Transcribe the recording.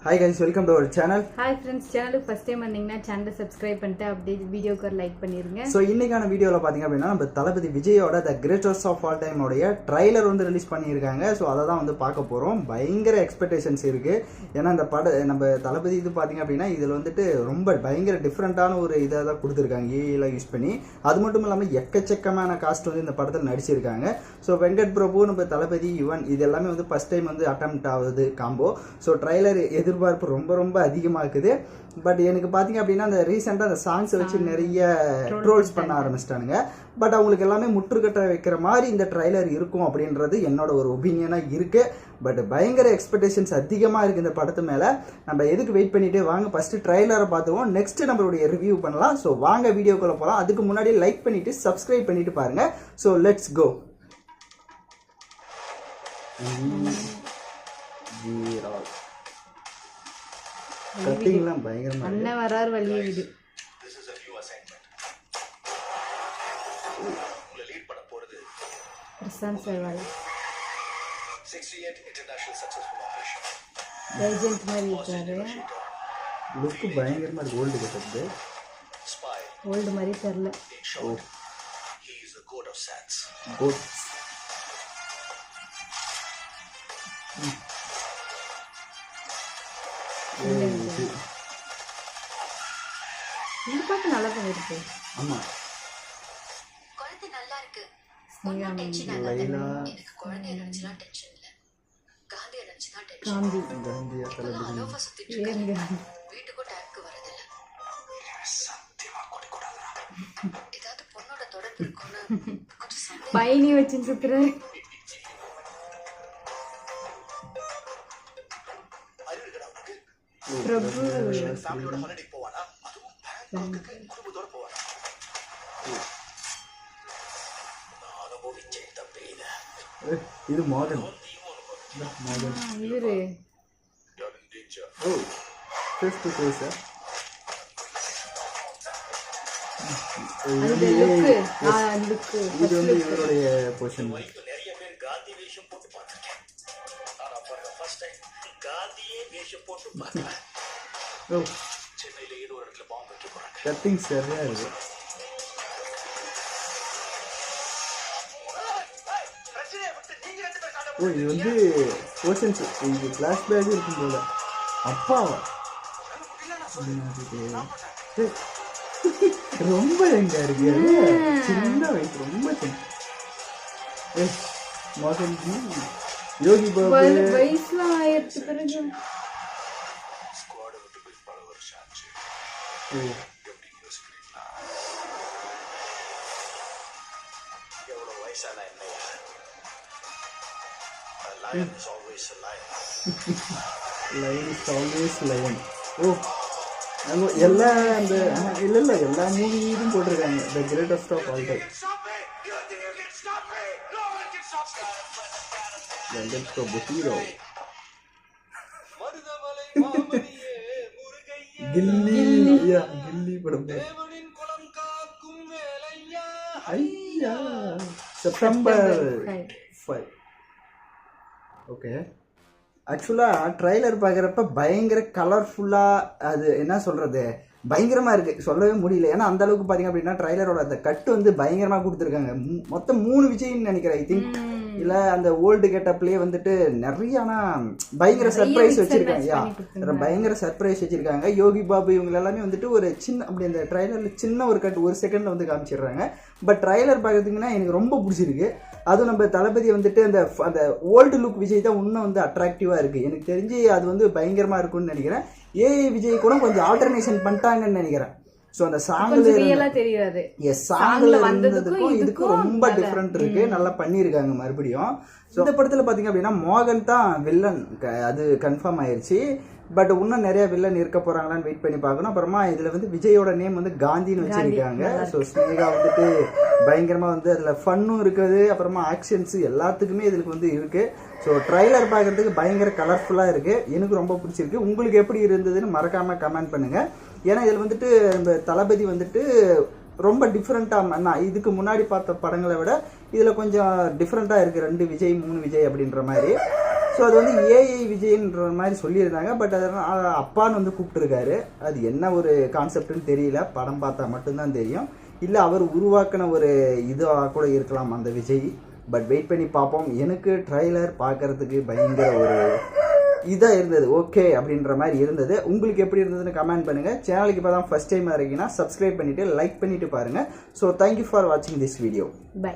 Hi guys, welcome to our channel. Hi friends, channel first time வந்தீங்கன்னா channel subscribe பண்ணிட்டு அப்படியே வீடியோக்கு ஒரு லைக் பண்ணிருங்க. So இன்னைக்கான வீடியோல பாத்தீங்க அப்படினா நம்ம தலபதி விஜயோட The Greatest of All Time உடைய ட்ரைலர் வந்து ரிலீஸ் பண்ணியிருக்காங்க. சோ அத தான் வந்து பார்க்க போறோம். பயங்கர எக்ஸ்பெக்டேஷன்ஸ் இருக்கு. ஏன்னா இந்த நம்ம தலபதி இது பாத்தீங்க அப்படினா இதுல வந்துட்டு ரொம்ப பயங்கர டிஃபரண்டான ஒரு இத தான் கொடுத்திருக்காங்க. ஏஐல யூஸ் பண்ணி. அது மட்டும் இல்லாம எக்கச்சக்கமான காஸ்ட் வந்து இந்த படத்துல நடிச்சிருக்காங்க. சோ வெங்கட் பிரபு நம்ம தலபதி யுவன் இது எல்லாமே வந்து ஃபர்ஸ்ட் டைம் வந்து அட்டெம்ப்ட் ஆகுது காம்போ. சோ ட்ரைலர் எதிர்பார்ப்பு ரொம்ப அதிகமா இருக்குது. பட் எனக்கு பாத்தீங்க அப்படின்னா அந்த ரீசெண்டா அந்த சாங்ஸ் வச்சு நிறைய ட்ரோல்ஸ் பண்ண ஆரம்பிச்சிட்டானுங்க. பட் அவங்களுக்கு எல்லாமே முற்றுக்கட்ட வைக்கிற மாதிரி இந்த ட்ரைலர் இருக்கும் அப்படின்றது என்னோட ஒரு ஒப்பீனியனா இருக்கு. பட் பயங்கர எக்ஸ்பெக்டேஷன்ஸ் அதிகமா இருக்கு இந்த படத்து மேல. நம்ம எதுக்கு வெயிட் பண்ணிட்டு வாங்க ஃபர்ஸ்ட் ட்ரைலரை பார்த்துவோம், நெக்ஸ்ட் நம்மளுடைய ரிவ்யூ பண்ணலாம். ஸோ வாங்க வீடியோக்குள்ள போகலாம். அதுக்கு முன்னாடி லைக் பண்ணிட்டு சப்ஸ்கிரைப் பண்ணிட்டு பாருங்க. So let's go. கட்டிங்லாம் பயங்கரமா அண்ணன் வரார் வழியே விடு. This is a new assignment. உங்களை லீட் பண்ண போறது Prashant Sarwal 68 international successful operation. Agent மாதிரி இருக்காரு. லுக் பயங்கரமா இருக்கு. Old கட்டது Spy. ஓல்டு மாதிரி தெரியல. In short, he is the god of SATs. Good. இந்த பாட்டு நல்லா பண்ணிருக்கு. ஆமா குழந்தை நல்லா இருக்கு. ஒன்னும் டென்ஷன் ஆகாத. எனக்கு குழந்தைய நினைச்சா டென்ஷன் இல்ல. காந்திய நினைச்சா டென்ஷன். காந்தி காந்தியா தலபதி அலோவா சுத்திட்டு இருக்காரு. வீட்டுக்கு டைம்க்கு வரதில்ல. சத்தியமா கொடி கூடாதா? ஏதாவது பொண்ணோட தொடர்பு இருக்கும்னு கொஞ்சம் சந்தேகம். பைனி வச்சு சுத்துறாரு. அறிவுடா உனக்கு. பிரபு ஃபேமிலியோட ஹாலிடே போவானா? அதுவும் பேங்காக்கு குடும்பத்தோட போவானா? நான் அனுபவிச்சேன் தம்பி இத. இது மாடர்ன் மாடர்ன். இவரு You're in danger. Oh face to face. அந்த லுக்கு இது வந்து இவருடைய பொசிஷன். நிறைய பேர் காந்தி வேஷம் போட்டு பார்த்திருக்கேன். ஆனா for the first time காந்தியே வேஷம் போட்டு பார்க்கல. ஓ சென்னையில ஏதோ ஒரு இடத்துல பாம்பு வைக்க போறாங்க. கட்டிங் சரியா இருக்கு. பிரச்சனையை விட்டு நீங்க ரெண்டு பேர் சண்டை ஓ இது வந்து பொசிஷன்ஸ் இது ஃபிளாஷ்பேக் இருக்கும் போல. அப்பாவா ரொம்ப எங்க இருக்கு. சின்ன வயசு ரொம்ப சின்ன. மகன் யோகி பாபு வயசுல ஆயிரத்து பிறகு ஸ்குவாட் விட்டு போய் பல வருஷம் ஆச்சு. ஓ எப்படி யோசிக்கிறீங்களா? எவ்வளவு வயசான என்னையா? A lion is always a lion. Lion is always lion. ஓ நம்ம எல்லா அந்த இல்ல எல்லா மூவியும் போட்டிருக்காங்க. The greatest of all time. Stop me! You think you can stop me? No one can stop me. Venkat Prabhu hero. Marudhamalai மாமணியே முருகையா கில்லி யா கில்லி படம். தேவனின் குலம் காக்கும் வேலையா. ஐயா செப்டம்பர் 5. ஓகே ஆக்சுவலாக ட்ரைலர் பார்க்குறப்ப பயங்கர கலர்ஃபுல்லாக அது என்ன சொல்கிறது பயங்கரமாக இருக்குது, சொல்லவே முடியல. ஏன்னா அந்த அளவுக்கு பார்த்தீங்க அப்படின்னா ட்ரைலரோட அந்த கட்டு வந்து பயங்கரமாக கொடுத்துருக்காங்க. மொத்தம் 3 விஜய்ன்னு நினைக்கிறேன். ஐ திங்க் இல்லை அந்த ஓல்டு கெட்டப்லேயே வந்துட்டு நிறைய ஆனால் பயங்கர சர்ப்ரைஸ் வச்சுருக்காங்க. பயங்கர சர்ப்ரைஸ் வச்சுருக்காங்க. யோகி பாபு இவங்க எல்லாமே வந்துட்டு ஒரு சின்ன அப்படி அந்த ட்ரைலரில் சின்ன ஒரு கட்டு 1 செகண்டில் வந்து காமிச்சிடுறாங்க. பட் ட்ரைலர் பார்க்குறதுங்கன்னா எனக்கு ரொம்ப பிடிச்சிருக்கு. அதுவும் நம்ம தளபதி வந்துட்டு அந்த ஓல்டு லுக் விஜய் தான் இன்னும் வந்து அட்ராக்டிவாக இருக்குது. எனக்கு தெரிஞ்சு அது வந்து பயங்கரமாக இருக்கும்னு நினைக்கிறேன். ஏஐ விஜய் கூட கொஞ்சம் ஆல்டர்னேஷன் பண்ணிட்டாங்கன்னு நினைக்கிறேன். ஸோ அந்த சாங்ல தெரியாது. எஸ் சாங்ல வந்ததுக்கும் இதுக்கும் ரொம்ப டிஃப்ரெண்ட் இருக்கு. நல்லா பண்ணியிருக்காங்க மறுபடியும். ஸோ இந்த படத்தில் பார்த்தீங்க அப்படின்னா மோகன் தான் வில்லன், அது கன்ஃபார்ம் ஆயிடுச்சு. பட் இன்னும் நிறைய வில்லன் இருக்க போறாங்களான்னு வெயிட் பண்ணி பார்க்கணும். அப்புறமா இதுல வந்து விஜயோட நேம் வந்து காந்தின்னு வச்சிருக்காங்க. ஸோ ஸ்னேகா வந்துட்டு பயங்கரமா வந்து அதுல ஃபன்னும் இருக்குது. அப்புறமா ஆக்ஷன்ஸ் எல்லாத்துக்குமே இதுக்கு வந்து இருக்கு. ஸோ ட்ரைலர் பார்க்கறதுக்கு பயங்கர கலர்ஃபுல்லா இருக்கு. எனக்கு ரொம்ப பிடிச்சிருக்கு. உங்களுக்கு எப்படி இருந்ததுன்னு மறக்காம கமெண்ட் பண்ணுங்க. ஏன்னா இதில் வந்துட்டு நம்ம தளபதி வந்துட்டு ரொம்ப டிஃப்ரெண்ட்டாக நான் இதுக்கு முன்னாடி பார்த்த படங்களை விட இதில் கொஞ்சம் டிஃப்ரெண்ட்டாக இருக்குது. 2 விஜய் 3 விஜய் அப்படின்ற மாதிரி. ஸோ அது வந்து ஏஐ விஜய்ன்ற மாதிரி சொல்லியிருந்தாங்க. பட் அதனால் அப்பான்னு வந்து கூப்பிட்டுருக்காரு. அது என்ன ஒரு கான்செப்ட்னு தெரியல, படம் பார்த்தா மட்டும்தான் தெரியும். இல்லை அவர் உருவாக்கின ஒரு இதுவாக கூட இருக்கலாம் அந்த விஜய். பட் வெயிட் பண்ணி பார்ப்போம். எனக்கு ட்ரைலர் பார்க்கறதுக்கு பயங்கர ஒரு இதாக இருந்தது, ஓகே அப்படின்ற மாதிரி இருந்தது. உங்களுக்கு எப்படி இருந்ததுன்னு கமெண்ட் பண்ணுங்கள். சேனலுக்கு இப்போ தான் ஃபஸ்ட் டைம் இருக்கீங்கன்னா சப்ஸ்கிரைப் பண்ணிவிட்டு லைக் பண்ணிவிட்டு பாருங்கள். ஸோ தேங்க்யூ ஃபார் வாட்சிங் திஸ் வீடியோ. பை.